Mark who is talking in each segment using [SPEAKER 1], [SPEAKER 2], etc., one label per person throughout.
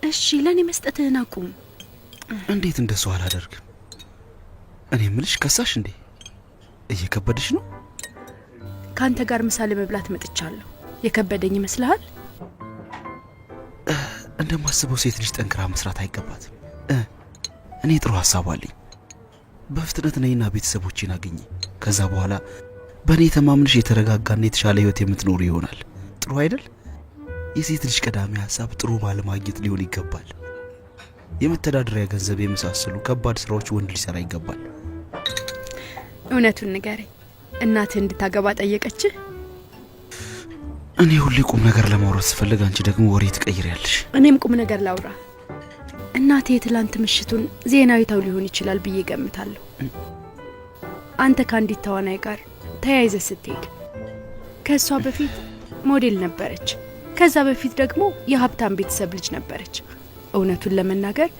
[SPEAKER 1] እሺ ለኔ መስጠትህን አቁም።
[SPEAKER 2] እንዴት እንደሱ አላደርግም? እኔ ምልሽ ከሳሽ እንዴ? እየከበደሽ ነው?
[SPEAKER 1] ካንተ ጋር ምሳ ለመብላት መጥቻለሁ። የከበደኝ ይመስልሃል?
[SPEAKER 2] እንደማስበው ሴት ልጅ ጠንክራ መስራት አይገባትም። እኔ ጥሩ ሐሳብ አለኝ። በፍጥነት ነይና ቤተሰቦቼን አግኝ። ከዛ በኋላ በእኔ ተማምንሽ የተረጋጋና የተሻለ ህይወት የምትኖር ይሆናል። ጥሩ አይደል? የሴት ልጅ ቀዳሚ ሐሳብ ጥሩ ባል ማግኘት ሊሆን ይገባል። የመተዳደሪያ ገንዘብ የመሳሰሉ ከባድ ስራዎች ወንድ ሊሰራ ይገባል።
[SPEAKER 1] እውነቱን ንገረኝ፣ እናትህ እንድታገባ ጠየቀችህ?
[SPEAKER 2] እኔ ሁሌ ቁም ነገር ለማውራት ስፈልግ አንቺ ደግሞ ወሬ ትቀይሪያለሽ።
[SPEAKER 1] እኔም ቁም ነገር ላውራ። እናቴ ትላንት ምሽቱን ዜናዊታው ሊሆን ይችላል ብዬ ገምታለሁ። አንተ ከአንዲት ተዋናይ ጋር ተያይዘህ ስትሄድ፣ ከሷ በፊት ሞዴል ነበረች። ከዛ በፊት ደግሞ የሀብታም ቤተሰብ ልጅ ነበረች። እውነቱን ለመናገር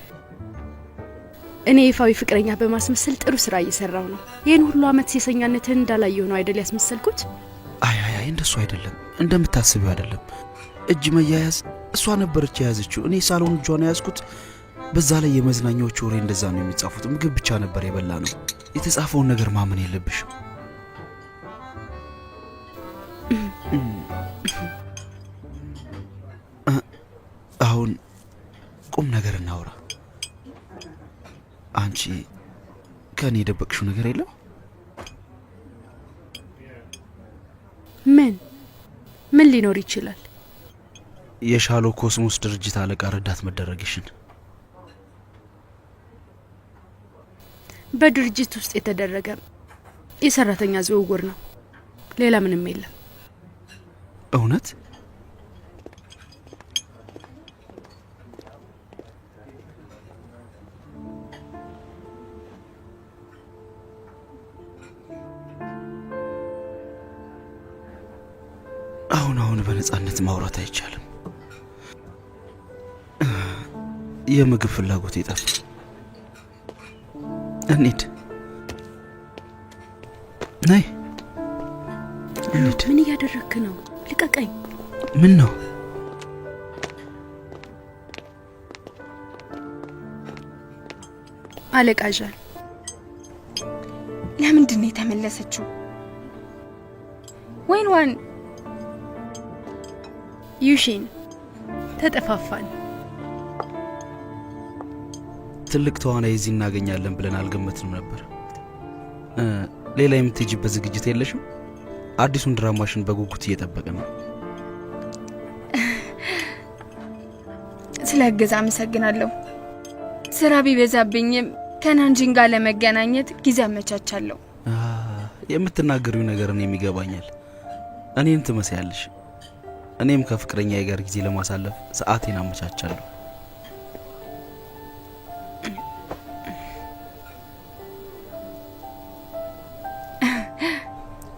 [SPEAKER 1] እኔ ይፋዊ ፍቅረኛ በማስመሰል ጥሩ ስራ እየሰራው ነው። ይሄን ሁሉ አመት ሴሰኛነትን እንዳላየው ነው አይደል ያስመሰልኩት?
[SPEAKER 2] አይ እንደሱ አይደለም፣ እንደምታስቢው አይደለም። እጅ መያያዝ እሷ ነበረች የያዘችው፣ እኔ ሳሎን እጇን ያዝኩት። በዛ ላይ የመዝናኛዎች ወሬ እንደዛ ነው የሚጻፉት። ምግብ ብቻ ነበር የበላ ነው። የተጻፈውን ነገር ማመን የለብሽም። አሁን ቁም ነገር እናውራ። አንቺ ከኔ የደበቅሽው ነገር የለም?
[SPEAKER 1] ምን ሊኖር ይችላል?
[SPEAKER 2] የሻሎ ኮስሞስ ድርጅት አለቃ ረዳት መደረግሽን።
[SPEAKER 1] በድርጅት ውስጥ የተደረገ የሰራተኛ ዝውውር ነው፣ ሌላ ምንም የለም።
[SPEAKER 2] እውነት? አሁን በነጻነት ማውራት አይቻልም። የምግብ ፍላጎት ይጠፋ። እንሂድ። ነይ እንሂድ።
[SPEAKER 1] ምን እያደረክ ነው? ልቀቀኝ።
[SPEAKER 2] ምን ነው?
[SPEAKER 1] አለቃ ዣን
[SPEAKER 3] ለምንድን ነው የተመለሰችው? ወይንዋን
[SPEAKER 1] ዩሺን ተጠፋፋን።
[SPEAKER 2] ትልቅ ተዋናይ እዚህ እናገኛለን ብለን አልገመትንም ነበር። ሌላ የምትሄጂበት ዝግጅት የለሽም? አዲሱን ድራማሽን በጉጉት እየጠበቅን ነው።
[SPEAKER 3] ስለ እገዛ አመሰግናለሁ። ስራ ቢበዛብኝም ከናንጂን ጋር ለመገናኘት ጊዜ አመቻቻለሁ።
[SPEAKER 2] የምትናገሪው ነገር እኔም ይገባኛል። እኔን ትመስያለሽ። እኔም ከፍቅረኛዬ ጋር ጊዜ ለማሳለፍ ሰዓቴን አመቻቻለሁ።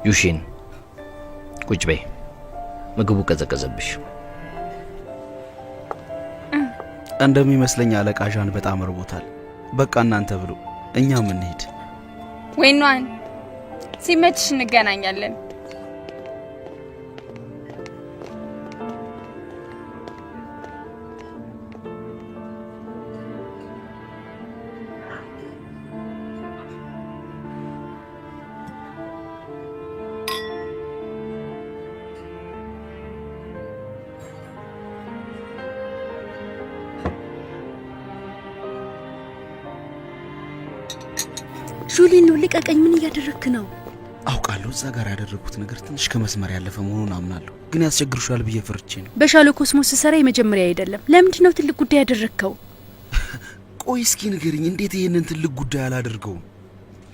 [SPEAKER 4] ዩሺን ቁጭ በይ፣ ምግቡ ቀዘቀዘብሽ።
[SPEAKER 2] እንደሚመስለኝ አለቃ ዣን በጣም ርቦታል። በቃ እናንተ ብሉ፣ እኛም እንሂድ።
[SPEAKER 3] ወይኗን ሲመችሽ እንገናኛለን።
[SPEAKER 1] ጁሊን ነው፣ ልቀቀኝ። ምን እያደረክ ነው?
[SPEAKER 2] አውቃለሁ እዛ ጋር ያደረኩት ነገር ትንሽ ከመስመር ያለፈ መሆኑን አምናለሁ፣ ግን ያስቸግርሻል ብዬ ፈርቼ ነው።
[SPEAKER 1] በሻሎ ኮስሞስ ሰራ የመጀመሪያ አይደለም። ለምንድን ነው ትልቅ ጉዳይ ያደረከው?
[SPEAKER 2] ቆይ እስኪ ንገሪኝ፣ እንዴት ይሄንን ትልቅ ጉዳይ አላደርገውም?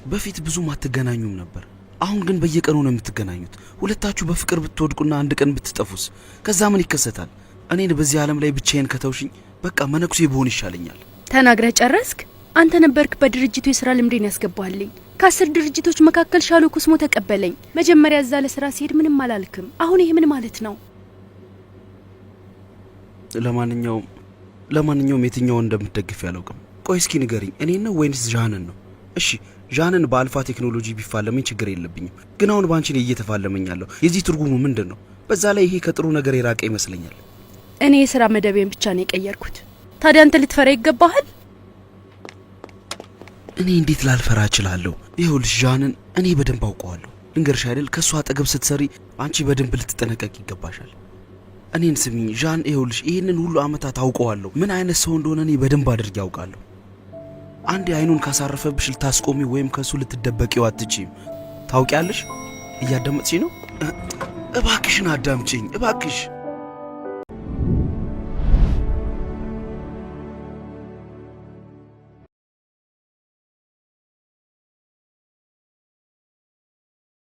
[SPEAKER 2] በፊት ብዙም አትገናኙም ነበር፣ አሁን ግን በየቀኑ ነው የምትገናኙት። ሁለታችሁ በፍቅር ብትወድቁና አንድ ቀን ብትጠፉስ? ከዛ ምን ይከሰታል? እኔን በዚህ ዓለም ላይ ብቻዬን ከተውሽኝ በቃ መነኩሴ ብሆን ይሻለኛል።
[SPEAKER 1] ተናግረህ ጨረስክ? አንተ ነበርክ በድርጅቱ የሥራ ልምዴን ያስገባልኝ። ከ10 ድርጅቶች መካከል ሻሎ ኮስሞ ተቀበለኝ። መጀመሪያ እዛ ለሥራ ሲሄድ ምንም አላልክም። አሁን ይሄ ምን ማለት ነው?
[SPEAKER 2] ለማንኛውም የትኛውን እንደምትደግፍ ያላውቅም። ቆይ እስኪ ንገሪኝ፣ እኔን ነው ወይንስ ዣንን ነው? እሺ ዣንን በአልፋ ቴክኖሎጂ ቢፋለመኝ ችግር የለብኝም፣ ግን አሁን ባንቺ ላይ እየተፋለመኛለሁ። የዚህ ትርጉሙ ምንድነው? በዛ ላይ ይሄ ከጥሩ ነገር የራቀ ይመስለኛል።
[SPEAKER 1] እኔ የሥራ መደቤን ብቻ ነው የቀየርኩት። ታዲያ አንተ ልትፈራ ይገባሃል።
[SPEAKER 2] እኔ እንዴት ላልፈራ እችላለሁ? ይኸውልሽ ዣንን እኔ በደንብ አውቀዋለሁ። ልንገርሽ አይደል ከሷ አጠገብ ስትሰሪ አንቺ በደንብ ልትጠነቀቅ ይገባሻል። እኔን ስሚኝ ዣን፣ ይኸውልሽ ይህንን ሁሉ አመታት አውቀዋለሁ። ምን አይነት ሰው እንደሆነ እኔ በደንብ አድርጌ ያውቃለሁ። አንዴ አይኑን ካሳረፈብሽ ልታስቆሚ ወይም ከሱ ልትደበቂው አትችይም። ታውቂያለሽ? እያዳመጥሽኝ ነው? እባክሽን አዳምጪኝ እባክሽ።